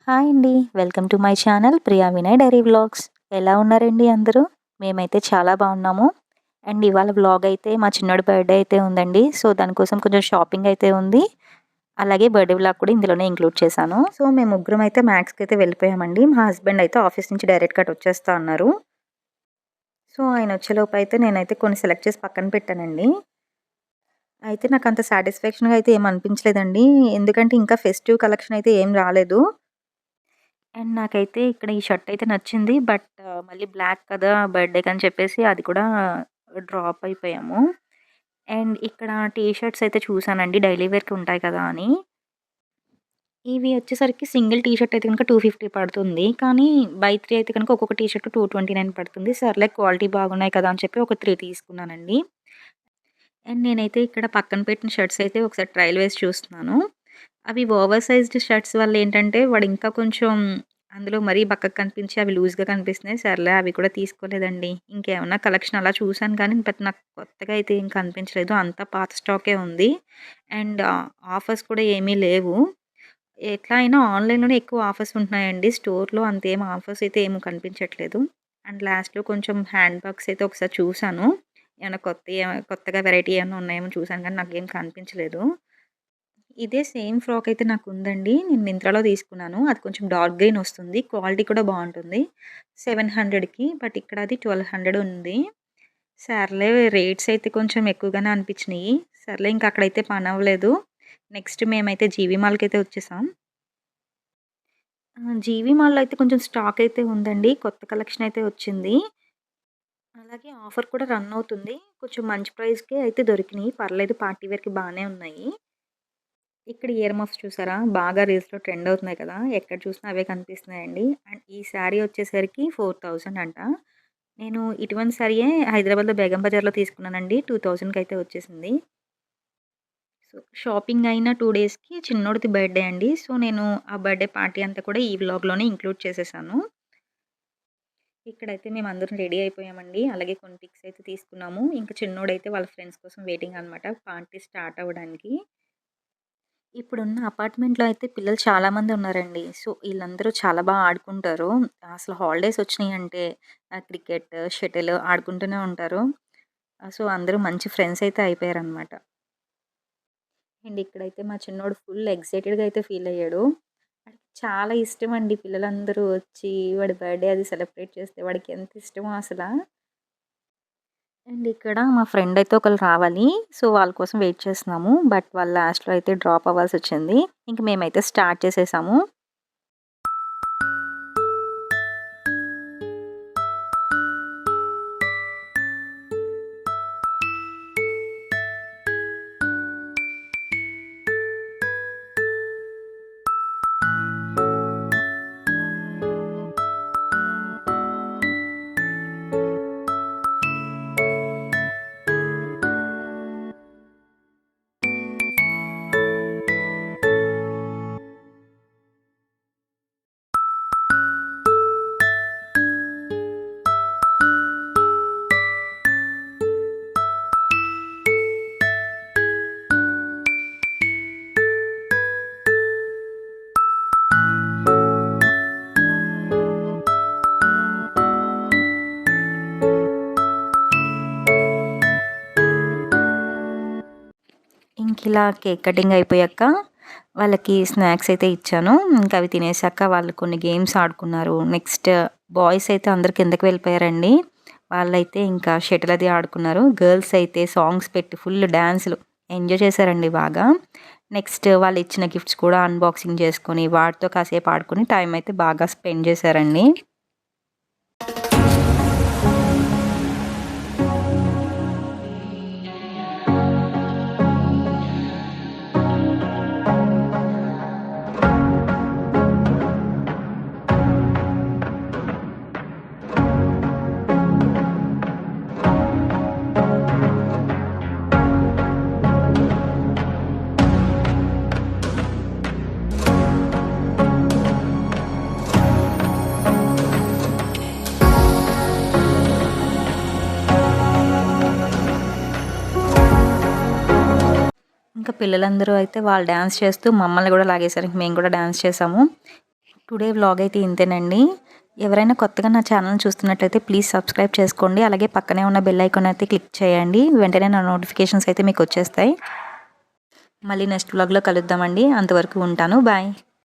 Hi అండి. Welcome to my channel Priya Vinay diary vlogs. ఎలా ఉన్నారండి అందరూ? మేమైతే చాలా బాగున్నాము. అండ్ ఇవాళ వ్లాగ్ అయితే మా చిన్నోడి బర్త్‌డే అయితే ఉందండి. సో, దానికోసం కొంచెం షాపింగ్ అయితే ఉంది. అలాగే బర్త్‌డే వ్లాగ్ కూడా ఇందులోనే ఇంక్లూడ్ చేశాను. సో, మేము ముగ్గురం అయితే మ్యాక్స్‌కి అయితే వెళ్ళిపోయామండి. మా హస్బెండ్ అయితే ఆఫీస్ నుంచి డైరెక్ట్‌గా అటు వచ్చేస్తా అన్నారు. సో, ఆయన వచ్చేలోపు అయితే నేనైతే కొన్ని సెలెక్ట్ చేసి పక్కన పెట్టానండి. అయితే నాకంత సాటిస్ఫాక్షన్‌గా అయితే ఏమి అనిపించలేదండి. ఎందుకంటే ఇంకా ఫెస్టివ్ కలెక్షన్ అయితే ఏం రాలేదు. అండ్ నాకైతే ఇక్కడ ఈ షర్ట్ అయితే నచ్చింది. బట్ మళ్ళీ బ్లాక్ కదా! బర్త్‌డేకని చెప్పేసి అది కూడా డ్రాప్ అయిపోయాము. అండ్ ఇక్కడ టీ షర్ట్స్ అయితే చూసానండి డైలీ వేర్‌కి ఉంటాయి కదా అని. ఇవి వచ్చేసరికి సింగిల్ టీ షర్ట్ అయితే గనుక 250 పడుతుంది. కానీ బై 3 అయితే గనుక ఒక్కొక్క టీ షర్ట్ 229 పడుతుంది. సర్లే క్వాలిటీ బాగున్నాయి కదా! అని చెప్పి ఒక 3 తీసుకున్నానండి. అండ్ నేనైతే ఇక్కడ పక్కన పెట్టిన షర్ట్స్ అయితే ఒకసారి ట్రయల్ వేసి చూస్తున్నాను. అవి ఓవర్ సైజ్డ్ షర్ట్స్ వల్ల ఏంటంటే వాడు ఇంకా కొంచెం అందులో మరీ బక్కగా కనిపించి అవి లూజ్‌గా కనిపిస్తున్నాయి. సర్లే అవి కూడా తీసుకోలేదండి. ఇంకేమన్నా కలెక్షన్ అలా చూసాను కానీ బట్ నాకు కొత్తగా అయితే ఏం కనిపించలేదు. అంతా పాత స్టాకే ఉంది. అండ్ ఆఫర్స్ కూడా ఏమీ లేవు. ఎట్లా అయినా ఆన్‌లైన్‌లోనే ఎక్కువ ఆఫర్స్ ఉంటున్నాయండి. స్టోర్‌లో అంతేం ఆఫర్స్ అయితే ఏమి కనిపించట్లేదు. అండ్ లాస్ట్‌లో కొంచెం హ్యాండ్ బ్యాగ్స్ అయితే ఒకసారి చూసాను. ఏమన్నా కొత్తగా వెరైటీ ఏమన్నా ఉన్నాయేమో చూసాను కానీ నాకేం కనిపించలేదు. ఇదే సేమ్ ఫ్రాక్ అయితే నాకుందండి. నేను మింత్రాలో తీసుకున్నాను. అది కొంచెం డార్క్ గ్రీన్ వస్తుంది. క్వాలిటీ కూడా బావుంటుంది. 700కి బట్ ఇక్కడ అది 1200 ఉంది. సర్లే రేట్స్ అయితే కొంచెం ఎక్కువగానే అనిపించినియి. సర్లే ఇంక అక్కడైతే పనవ్వలేదు. నెక్స్ట్ మేమైతే జీవీ మాల్‌కైతే వచ్చేసాం. జీవీ మాల్‌లో అయితే కొంచెం స్టాక్ అయితే ఉందండి. కొత్త కలెక్షన్ అయితే వచ్చింది. అలాగే ఆఫర్ కూడా రన్ అవుతుంది. కొంచెం మంచి ప్రైస్‌కే అయితే దొరికినియి. పర్లేదు పార్టీ వేర్‌కి బానే ఉన్నాయి. ఇక్కడ ఇయర్ మఫ్స్ చూసారా? బాగా రీల్స్‌లో ట్రెండ్ అవుతున్నాయి కదా! ఎక్కడ చూసినా అవే కనిపిస్తున్నాయండి. అండ్ ఈ శారీ వచ్చేసరికి 4000 అంట. నేను ఇటువంటి శారీయే హైదరాబాద్‌లో బేగం బజార్‌లో తీసుకున్నానండి. 2000కి అయితే వచ్చేసింది. సో, షాపింగ్ అయిన 2 డేస్‌కి చిన్నోడిది బర్త్‌డే అండి. సో, నేను ఆ బర్త్‌డే పార్టీ అంతా కూడా ఈ వ్లాగ్‌లోనే ఇంక్లూడ్ చేసేసాను. ఇక్కడైతే మేమందరం రెడీ అయిపోయామండి. అలాగే కొన్ని పిక్స్ అయితే తీసుకున్నాము. ఇంకా చిన్నోడైతే వాళ్ళ ఫ్రెండ్స్ కోసం వెయిటింగ్ అనమాట పార్టీ స్టార్ట్ అవ్వడానికి. ఇప్పుడున్న అపార్ట్మెంట్‌లో అయితే పిల్లలు చాలామంది ఉన్నారండి. సో, ఈళ్ళందరూ చాలా ఆడుకుంటారు. అసలు హాలిడేస్ వచ్చినాయంటే క్రికెట్, షటిల్ ఆడుకుంటూనే ఉంటారు. సో, అందరూ మంచి ఫ్రెండ్స్ అయితే అయిపోయారనమాట. అండ్ ఇక్కడైతే మా చిన్నోడు ఫుల్ ఎక్సైటెడ్‌గా అయితే ఫీల్ అయ్యాడు. వాడికి చాలా ఇష్టమండి పిల్లలందరూ వచ్చి వాడి బర్త్‌డే అది సెలబ్రేట్ చేస్తే వాడికి ఎంత ఇష్టమో అసల. అండ్ ఇక్కడ మా ఫ్రెండ్ అయితే ఒకళ్ళు రావాలి. సో, వాళ్ళ కోసం వెయిట్ చేస్తున్నాము. బట్ వాళ్ళు లాస్ట్‌లో అయితే డ్రాప్ అవ్వాల్సొచ్చింది. ఇంక మేమైతే స్టార్ట్ చేసేసాము. ఇంకిలా కేక్ కటింగ్ అయిపోయాక వాళ్ళకి స్నాక్స్ అయితే ఇచ్చాను. ఇంకా అవి తినేసాక వాళ్ళు కొన్ని గేమ్స్ ఆడుకున్నారు. నెక్స్ట్ బాయ్స్ అయితే అందరూ కిందకి వెళ్ళిపోయారండి. వాళ్ళైతే ఇంకా షటిల్ అది ఆడుకున్నారు. గర్ల్స్ అయితే సాంగ్స్ పెట్టి ఫుల్ డాన్సులు ఎంజాయ్ చేశారండి బాగా. నెక్స్ట్ వాళ్ళు ఇచ్చిన గిఫ్ట్స్ కూడా అన్బాక్సింగ్ చేసుకొని వాటితో కాసేపు ఆడుకొని టైం అయితే బాగా స్పెండ్ చేశారండి. ఇంకా పిల్లలందరూ అయితే వాళ్ళు డాన్స్ చేస్తూ మమ్మల్ని కూడా లాగేసారు. ఇంక మేము కూడా డాన్స్ చేసాము. టుడే వ్లాగ్ అయితే ఇంతేనండి. ఎవరైనా కొత్తగా నా ఛానల్‌ని చూస్తున్నట్లయితే ప్లీజ్ సబ్స్క్రైబ్ చేసుకోండి. అలాగే పక్కనే ఉన్న బెల్ ఐకాన్ అయితే క్లిక్ చేయండి. వెంటనే నా నోటిఫికేషన్స్ అయితే మీకు వచ్చేస్తాయి. మళ్ళీ నెక్స్ట్ వ్లాగ్‌లో కలుద్దామండి. అంతవరకు ఉంటాను. బాయ్.